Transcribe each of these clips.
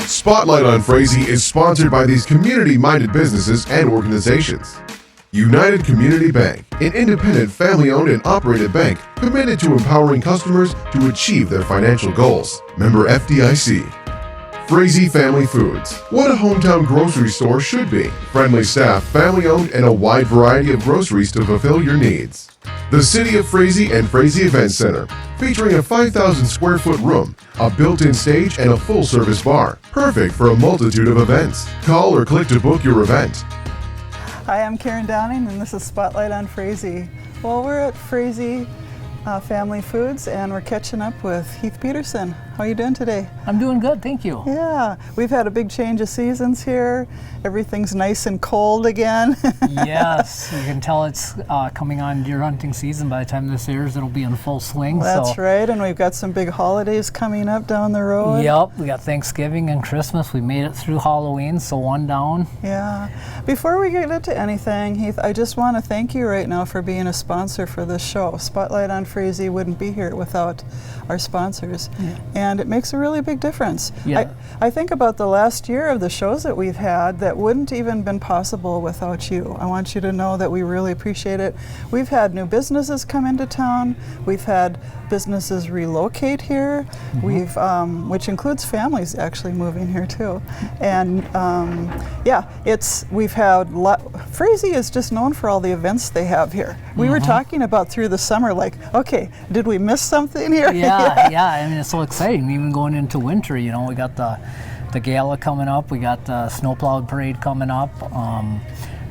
Spotlight on Frazee is sponsored by these community-minded businesses and organizations. United Community Bank, an independent, family-owned and operated bank committed to empowering customers to achieve their financial goals. Member FDIC. Frazee Family Foods, what a hometown grocery store should be. Friendly staff, family-owned, and a wide variety of groceries to fulfill your needs. The City of Frazee and Frazee Event Center, featuring a 5,000 square foot room, a built-in stage, and a full-service bar. Perfect for a multitude of events. Call or click to book your event. Hi, I'm Karen Downing, and this is Spotlight on Frazee. Well, we're at Frazee Family Foods, and we're catching up with Heath Peterson. How are you doing today? I'm doing good, thank you. Yeah, we've had a big change of seasons here. Everything's nice and cold again. Yes, you can tell it's coming on deer hunting season. By the time this airs, it'll be in full swing. That's right, and we've got some big holidays coming up down the road. Yep, we got Thanksgiving and Christmas. We made it through Halloween, so one down. Yeah. Before we get into anything, Heath, I just want to thank you right now for being a sponsor for this show. Spotlight on Frazee wouldn't be here without our sponsors. Yeah. And it makes a really big difference. Yeah. I think about the last year of the shows that we've had that wouldn't even been possible without you. I want you to know that we really appreciate it. We've had new businesses come into town. We've had businesses relocate here. We've, which includes families actually moving here too. And yeah, we've had, Frazee is just known for all the events they have here. We were talking about through the summer, like, okay, did we miss something here? Yeah, I mean, it's so exciting. Even going into winter, you know, we got the gala coming up, we got the snowplow parade coming up.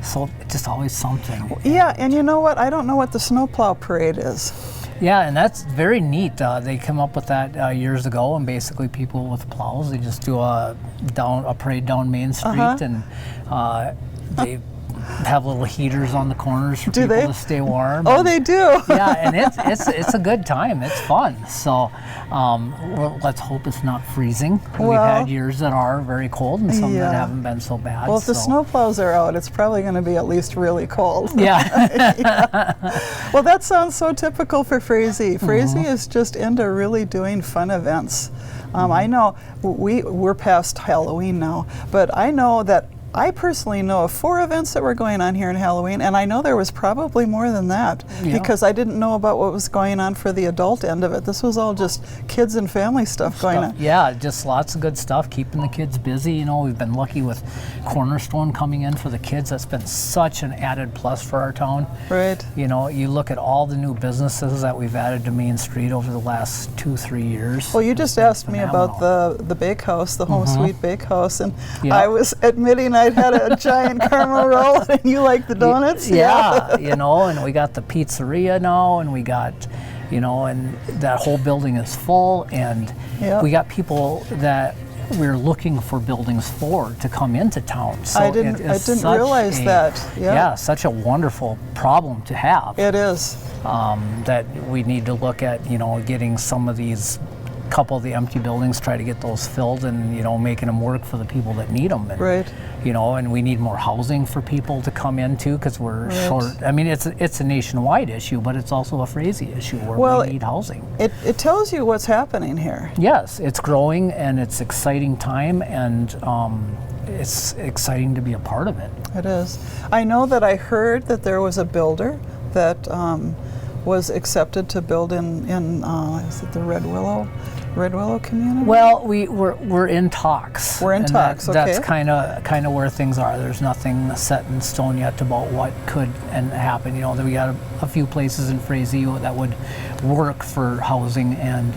So it's just always something. Yeah, and you know what? I don't know what the snowplow parade is. Yeah, and that's very neat. They came up with that years ago, and basically people with plows, they just do a parade down Main Street, and they have little heaters on the corners for people to stay warm. Oh, they do. Yeah, and it's a good time. It's fun. So let's hope it's not freezing. Well, we've had years that are very cold and some that haven't been so bad. Well, if the snowplows are out, it's probably going to be at least really cold. Yeah. Yeah. Well, that sounds so typical for Frazee. Frazee is just into really doing fun events. I know we're past Halloween now, but I know that I personally know of 4 events that were going on here in Halloween, and I know there was probably more than that because I didn't know about what was going on for the adult end of it. This was all just kids and family stuff going on. Yeah, just lots of good stuff, keeping the kids busy. You know, we've been lucky with Cornerstone coming in for the kids. That's been such an added plus for our town. Right. You know, you look at all the new businesses that we've added to Main Street over the last 2-3 years. Well, you just asked me about the bakehouse, the Home Sweet Bakehouse, and I was admitting I had a giant caramel roll, and you like the donuts? Yeah, you know, and we got the pizzeria now, and we got, you know, and that whole building is full, and we got people that we're looking for buildings to come into town. So I didn't realize that. Yeah, such a wonderful problem to have. It is. That we need to look at, you know, getting some of these couple of the empty buildings, try to get those filled, and, you know, making them work for the people that need them. And, right. You know, and we need more housing for people to come into because we're short. I mean, it's a nationwide issue, but it's also a Frazee issue where we need housing. It tells you what's happening here. Yes, it's growing, and it's exciting time, and it's exciting to be a part of it. It is. I know that I heard that there was a builder that was accepted to build in is it the Red Willow community? Well, we're in talks. We're in talks. Okay. That's kind of where things are. There's nothing set in stone yet about what could happen. You know, we got a few places in Frazee that would work for housing, and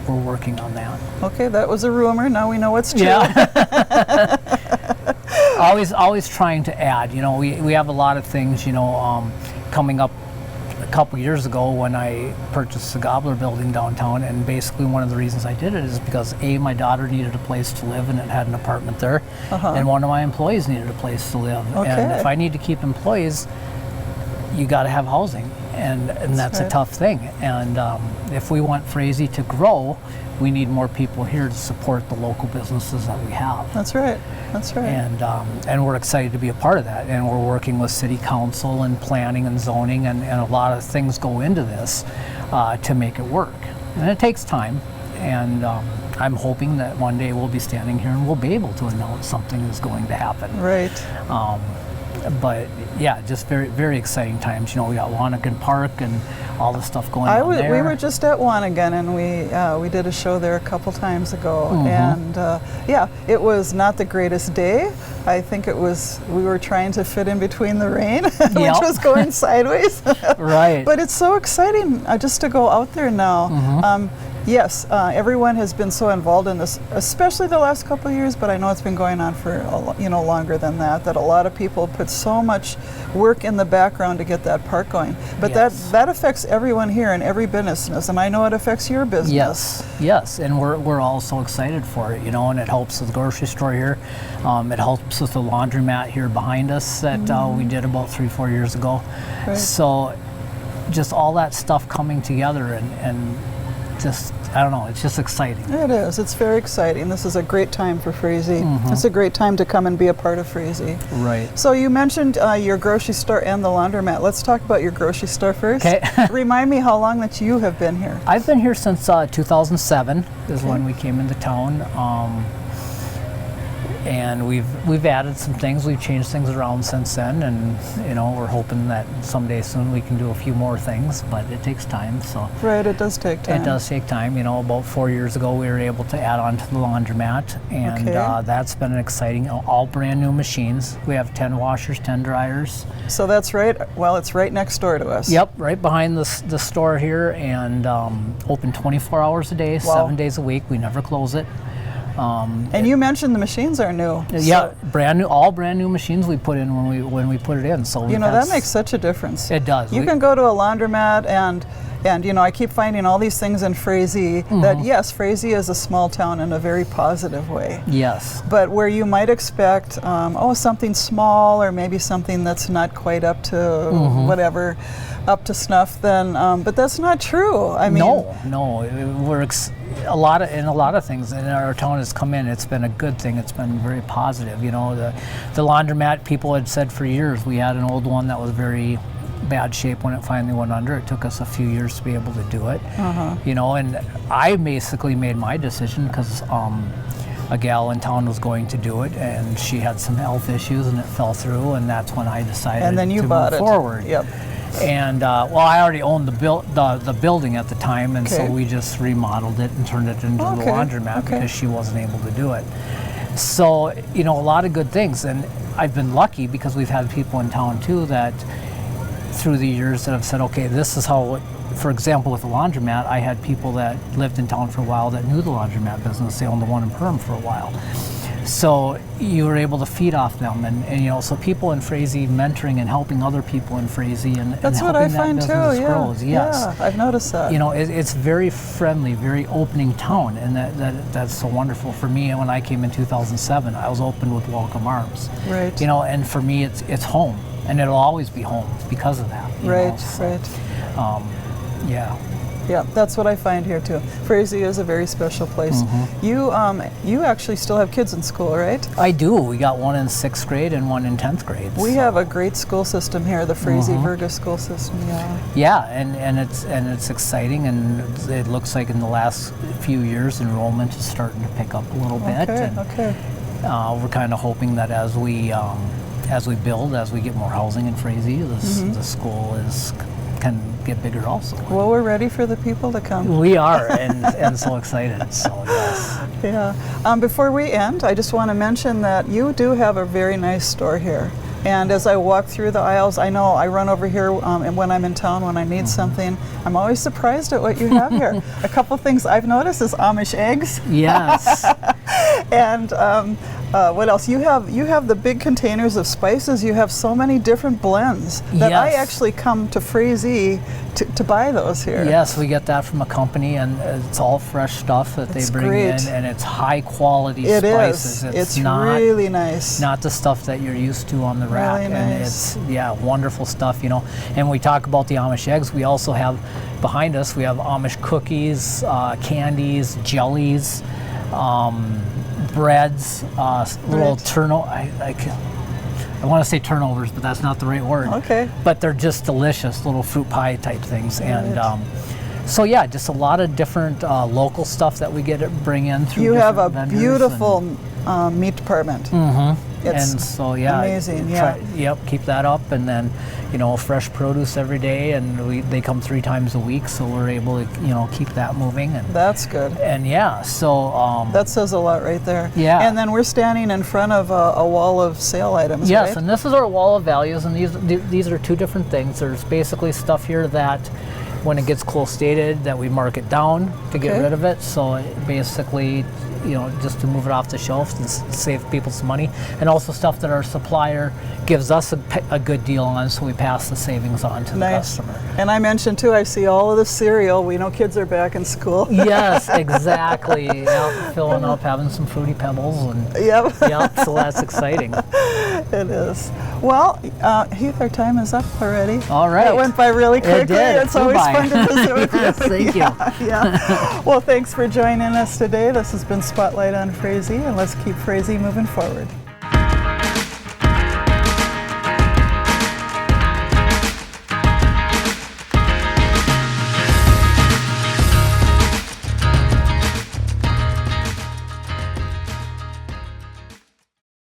we're working on that. Okay, that was a rumor. Now we know it's true. Yeah. always trying to add. You know, we have a lot of things. You know, coming up. A couple years ago when I purchased the Gobbler building downtown, and basically one of the reasons I did it is because my daughter needed a place to live, and it had an apartment there, and one of my employees needed a place to live. And if I need to keep employees, you got to have housing, and that's a tough thing. And if we want Frazee to grow, we need more people here to support the local businesses that we have. That's right. That's right. And we're excited to be a part of that. And we're working with city council and planning and zoning, and a lot of things go into this to make it work. And it takes time. And I'm hoping that one day we'll be standing here and we'll be able to announce something is going to happen. Right. But yeah, just very, very exciting times. You know, we got Wanagan Park and all the stuff going on there. We were just at Wanagan, and we did a show there a couple times ago, and yeah, it was not the greatest day. I think we were trying to fit in between the rain, which was going sideways. Right. But it's so exciting just to go out there now. Yes, everyone has been so involved in this, especially the last couple of years, but I know it's been going on for longer than that, that a lot of people put so much work in the background to get that park going. But that affects everyone here and every business, and I know it affects your business. Yes, and we're all so excited for it, and it helps with the grocery store here. It helps with the laundromat here behind us that we did about 3-4 years ago. Right. So just all that stuff coming together and just, I don't know, it's just exciting. It is. It's very exciting. This is a great time for Frazee. It's a great time to come and be a part of Frazee. Right. So you mentioned your grocery store and the laundromat. Let's talk about your grocery store first. Okay. Remind me how long that you have been here. I've been here since 2007 is when we came into town. And we've added some things. We've changed things around since then, and we're hoping that someday soon we can do a few more things. But it takes time. So right, it does take time. It does take time. About 4 years ago, we were able to add on to the laundromat, and that's been an exciting. All brand new machines. We have 10 washers, 10 dryers. So that's right. Well, it's right next door to us. Yep, right behind the store here, and open 24 hours a day, 7 days a week. We never close it. And you mentioned the machines are new. Yeah, brand new, all brand new machines we put in when we put it in. So that makes such a difference. It does. You can go to a laundromat and I keep finding all these things in Frazee that yes, Frazee is a small town in a very positive way. Yes. But where you might expect something small or maybe something that's not quite up to whatever, up to snuff, then but that's not true. I mean, no, we're a lot of things in our town has come in. It's been a good thing. It's been very positive. The laundromat, people had said for years, we had an old one that was very bad shape when it finally went under. It took us a few years to be able to do it. And I basically made my decision because a gal in town was going to do it, and she had some health issues, and it fell through, and that's when I decided and then you to bought move it. forward. Yep. And I already owned the building at the time, and so we just remodeled it and turned it into the laundromat because she wasn't able to do it. So a lot of good things, and I've been lucky because we've had people in town too that through the years that have said, okay, this is how. For example, with the laundromat, I had people that lived in town for a while that knew the laundromat business. They owned the one in Perham for a while. So you were able to feed off them, and so people in Frazee mentoring and helping other people in Frazee, and that's and what I helping find that too. business grows. Yes. Yeah, I've noticed that. It's very friendly, very opening town, and that's so wonderful for me. And when I came in 2007, I was opened with welcome arms. Right. And for me, it's home, and it'll always be home because of that. Right. Yeah. Yeah, that's what I find here too. Frazee is a very special place. You actually still have kids in school, right? I do. We got one in 6th grade and one in 10th grade. We have a great school system here, the Frazee Virga school system. Yeah. Yeah, and it's exciting, and it looks like in the last few years enrollment is starting to pick up a little bit. Okay. We're kind of hoping that as we build, as we get more housing in Frazee, the school can get bigger also. Well, we're ready for the people to come. We are, and so excited. So yes. Yeah. Before we end, I just want to mention that you do have a very nice store here. And as I walk through the aisles, I know I run over here and when I'm in town, when I need something, I'm always surprised at what you have here. A couple things I've noticed is Amish eggs. Yes. And what else? You have the big containers of spices. You have so many different blends that I actually come to Frazee to buy those here. Yes, we get that from a company, and it's all fresh stuff that they bring in, and it's high quality spices. It's really nice. Not the stuff that you're used to on the rack. Really nice. And it's wonderful stuff, And we talk about the Amish eggs. We also have behind us, we have Amish cookies, candies, jellies, breads, little I want to say turnovers, but that's not the right word. Okay. But they're just delicious little fruit pie type things, and So yeah, just a lot of different local stuff that we get to bring in through. You have a vendors beautiful meat department. It's and so yeah, amazing. Yeah. Keep that up, and then fresh produce every day, and they come 3 times a week, so we're able to keep that moving. And that's good. And yeah, so that says a lot right there. Yeah. And then we're standing in front of a wall of sale items. Yes, right? and this is our wall of values, and these are 2 different things. There's basically stuff here that, when it gets close dated, that we mark it down to get rid of it. So basically, just to move it off the shelf and save people some money, and also stuff that our supplier gives us a good deal on, so we pass the savings on to the customer. And I mentioned too, I see all of the cereal. We know kids are back in school. Yes, exactly. Filling up, having some Fruity Pebbles, and so that's exciting. It is. Well, Heath, our time is up already. All right. That went by really quickly. It did. It's always fun to visit with you. Yes, thank you. Yeah. Well, thanks for joining us today. This has been Spotlight on Frazee, and let's keep Frazee moving forward.